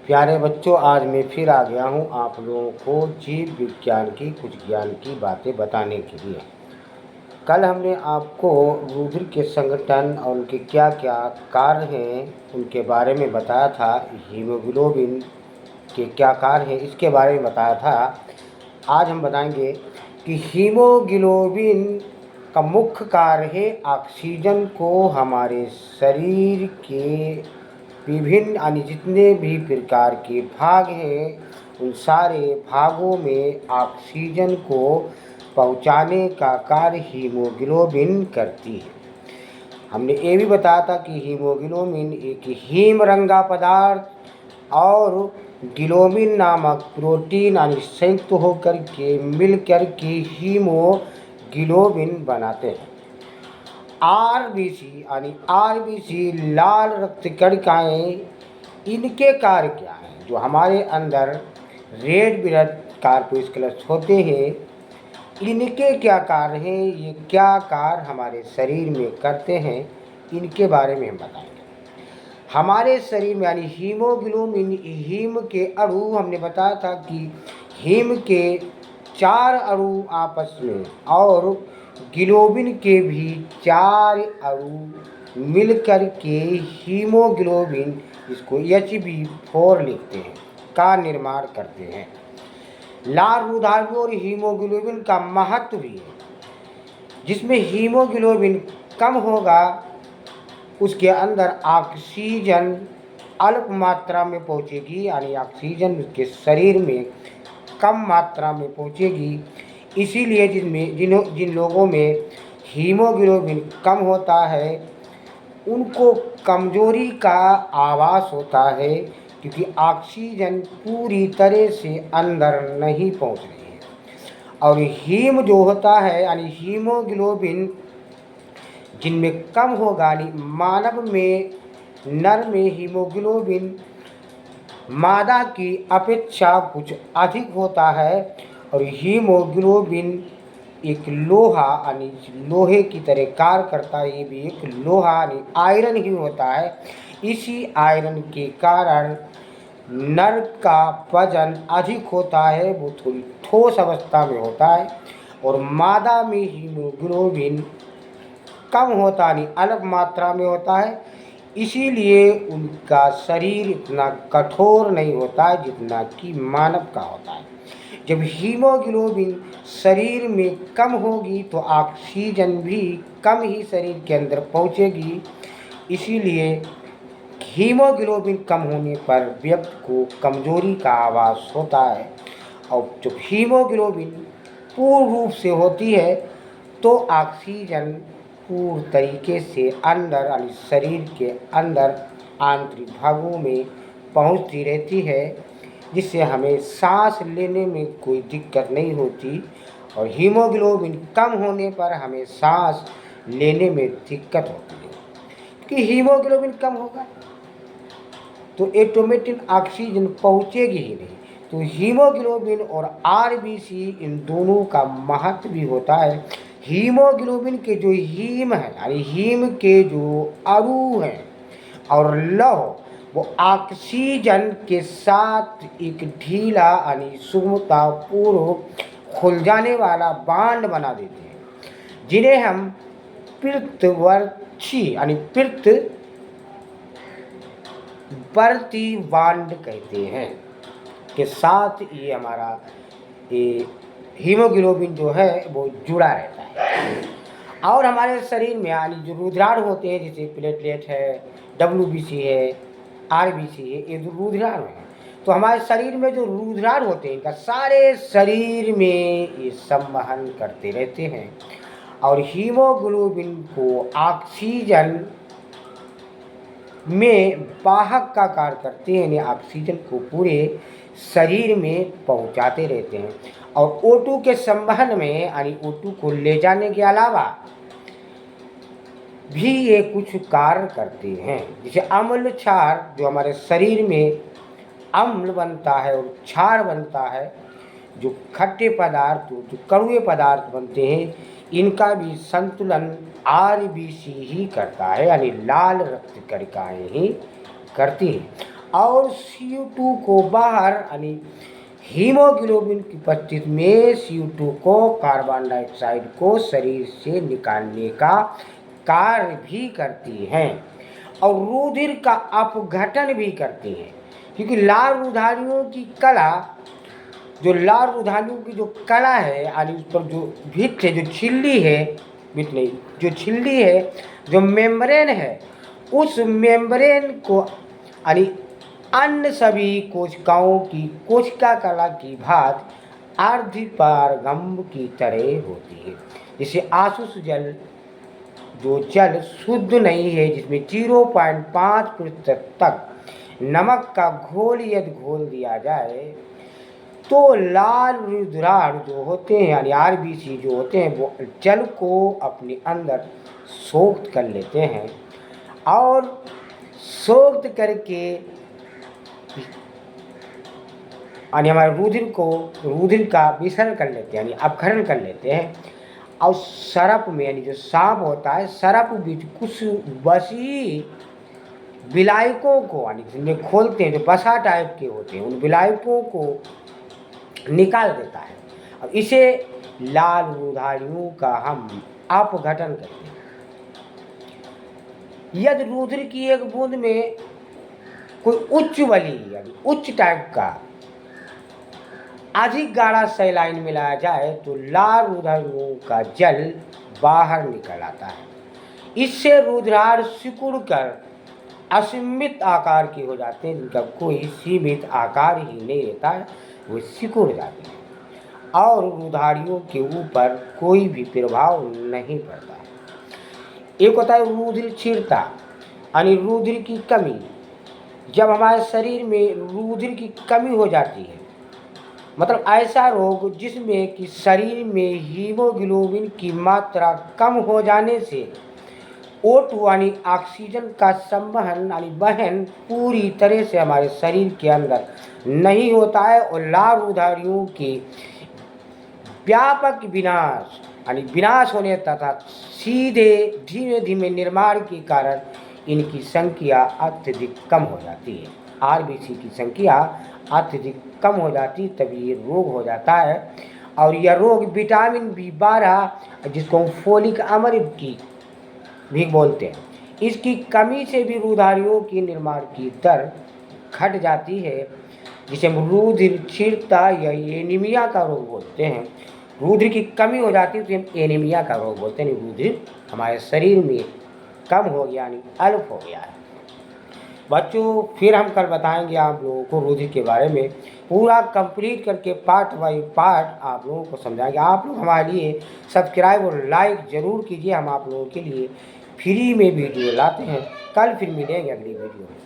प्यारे बच्चों, आज मैं फिर आ गया हूँ आप लोगों को जीव विज्ञान की कुछ ज्ञान की बातें बताने के लिए। कल हमने आपको रुधिर के संगठन और उनके क्या क्या कार्य हैं उनके बारे में बताया था। हीमोग्लोबिन के क्या कार्य हैं इसके बारे में बताया था। आज हम बताएंगे कि हीमोग्लोबिन का मुख्य कार्य है ऑक्सीजन को हमारे शरीर के विभिन्न यानी जितने भी प्रकार के भाग हैं उन सारे भागों में ऑक्सीजन को पहुंचाने का कार्य हीमोग्लोबिन करती है। हमने ये भी बताया था कि हीमोग्लोबिन एक हीम रंगा पदार्थ और ग्लोबिन नामक प्रोटीन यानी संयुक्त होकर के मिलकर के हीमोग्लोबिन बनाते हैं। आरबीसी यानी आरबीसी लाल रक्त कणिकाएँ, इनके कार्य क्या हैं? जो हमारे अंदर रेड ब्लड कॉर्पस्कुलस होते हैं, इनके क्या कार्य हैं? ये क्या कार्य हमारे शरीर में करते हैं, इनके बारे में हम बताएंगे। हमारे शरीर में यानी हीमोग्लोबिन, हीम के अणु हमने बताया था कि हीम के 4 अणु आपस में और ग्लोबिन के भी 4 अणु मिलकर के हीमोग्लोबिन, जिसको Hb4 लिखते हैं, का निर्माण करते हैं। लाल रुधिर और हीमोग्लोबिन का महत्व भी है। जिसमें हीमोग्लोबिन कम होगा उसके अंदर ऑक्सीजन अल्प मात्रा में पहुंचेगी, यानी ऑक्सीजन उसके शरीर में कम मात्रा में पहुंचेगी। इसीलिए जिन लोगों में हीमोग्लोबिन कम होता है उनको कमजोरी का आभास होता है, क्योंकि ऑक्सीजन पूरी तरह से अंदर नहीं पहुंच रही है। और हीम जो होता है यानी हीमोग्लोबिन जिनमें कम होगा, यानी मानव में नर में हीमोग्लोबिन मादा की अपेक्षा कुछ अधिक होता है। और हीमोग्लोबिन एक लोहा यानी लोहे की तरह कार्य करता है। ये भी एक लोहा यानी आयरन ही होता है। इसी आयरन के कारण नर का वजन अधिक होता है, वो थोड़ी ठोस अवस्था में होता है। और मादा में हीमोग्लोबिन कम होता नहीं, अल्प मात्रा में होता है। इसीलिए उनका शरीर इतना कठोर नहीं होता है जितना कि मानव का होता है। जब हीमोग्लोबिन शरीर में कम होगी तो ऑक्सीजन भी कम ही शरीर के अंदर पहुंचेगी। इसीलिए हीमोग्लोबिन कम होने पर व्यक्ति को कमजोरी का आभास होता है। और जब हीमोग्लोबिन पूर्ण रूप से होती है तो ऑक्सीजन पूर्ण तरीके से अंदर यानी शरीर के अंदर आंतरिक भागों में पहुंचती रहती है, जिससे हमें सांस लेने में कोई दिक्कत नहीं होती। और हीमोग्लोबिन कम होने पर हमें सांस लेने में दिक्कत होती है, क्योंकि हीमोग्लोबिन कम होगा तो ऑटोमेटिक ऑक्सीजन पहुंचेगी ही नहीं। तो हीमोग्लोबिन और आरबीसी इन दोनों का महत्व भी होता है। हीमोग्लोबिन के जो हीम है यानी हीम के जो अणु हैं और लौह, वो ऑक्सीजन के साथ एक ढीला यानी सुगमतापूर्व खुल जाने वाला बांड बना देते हैं, जिन्हें हम पृथ्वर्ती यानी पृथ्वर्ती बांड कहते हैं। के साथ ये हमारा ये हीमोग्लोबिन जो है वो जुड़ा रहता है। और हमारे शरीर में यानी जो रुधिराणु होते हैं, जैसे प्लेटलेट है, WBC है, RBC है, ये जो रुधिराणु है, तो हमारे शरीर में जो रुधिराणु होते हैं इनका सारे शरीर में ये संवहन करते रहते हैं। और हीमोग्लोबिन को ऑक्सीजन में वाहक का कार्य करते हैं, यानी ऑक्सीजन को पूरे शरीर में पहुंचाते रहते हैं। और O2 के संवहन में यानी O2 को ले जाने के अलावा भी ये कुछ कार्य करते हैं। जैसे अम्ल क्षार, जो हमारे शरीर में अम्ल बनता है और क्षार बनता है, जो खट्टे पदार्थ जो कड़वे पदार्थ बनते हैं, इनका भी संतुलन आरबीसी ही करता है, यानी लाल रक्त कणिकाएँ ही करती हैं। और CO2 को बाहर यानी हीमोग्लोबिन की उपस्थिति में CO2 को कार्बन डाइऑक्साइड को शरीर से निकालने का कार्य भी करती हैं और रुधिर का अपघटन भी करती हैं। क्योंकि लाल रुधारियों की कला, जो लाल रुधारियों की जो कला है यानी उस पर जो भित्त है, जो छिल्ली है, भित्त नहीं, जो छिल्ली है, जो मेम्ब्रेन है, उस मेम्ब्रेन को यानी अन्य सभी कोशिकाओं की कोशिका कला की भांति अर्धपारगम्य की तरह होती है। जैसे आसुस जल, जो जल शुद्ध नहीं है, जिसमें 0.5% तक नमक का घोल यदि घोल दिया जाए तो लाल रुधिराण जो होते हैं यानी RBC जो होते हैं वो जल को अपने अंदर सोख कर लेते हैं और सोख करके यानी हमारे रुधिर का विसर्जन कर लेते हैं यानी अपघटन कर लेते हैं। और सरप में यानी जो सांप होता है, सरप भी कुछ वसी विलायकों को यानी जिनमें खोलते हैं, जो बसा टाइप के होते हैं, उन विलायकों को निकाल देता है और इसे लाल रुधिराणुओं का हम अपघटन करते हैं। यदि रुधिर की एक बूंद में कोई उच्च बली यानी उच्च टाइप का अधिक गाढ़ा सैलाइन मिलाया जाए तो लाल रुधिराणुओं का जल बाहर निकल आता है। इससे रुधिराण सिकुड़ कर असीमित आकार के हो जाते हैं, जिनका कोई सीमित आकार ही नहीं रहता है, वो सिकुड़ जाते हैं और रुधिराणुओं के ऊपर कोई भी प्रभाव नहीं पड़ता है। एक होता है रुधिर क्षीणता यानी रुधिर की कमी। जब हमारे शरीर में रुधिर की कमी हो जाती है, मतलब ऐसा रोग जिसमें कि शरीर में हीमोग्लोबिन की मात्रा कम हो जाने से O2 यानी ऑक्सीजन का संवहन यानी वहन पूरी तरह से हमारे शरीर के अंदर नहीं होता है और लाल रुधिराणुओं के व्यापक विनाश यानी विनाश होने तथा सीधे धीमे धीमे निर्माण के कारण इनकी संख्या अत्यधिक कम हो जाती है। RBC की संख्या अत्यधिक कम हो जाती, तभी ये रोग हो जाता है। और यह रोग विटामिन B12 जिसको हम फोलिक अम्ल की भी बोलते हैं, इसकी कमी से भी रुधिराणुओं के निर्माण की दर घट जाती है, जिसे हम रुधिर क्षीणता या एनीमिया का रोग बोलते हैं। रुधिर की कमी हो जाती है तो हम एनीमिया का रोग बोलते हैं। रुधिर हमारे शरीर में कम हो गया यानी अल्प हो गया है। बच्चों फिर हम कल बताएंगे आप लोगों को रुधिर के बारे में, पूरा कंप्लीट करके पार्ट बाई पार्ट आप लोगों को समझाएंगे। आप लोग हमारे लिए सब्सक्राइब और लाइक ज़रूर कीजिए, हम आप लोगों के लिए फ्री में वीडियो लाते हैं। कल फिर मिलेंगे अगली वीडियो में।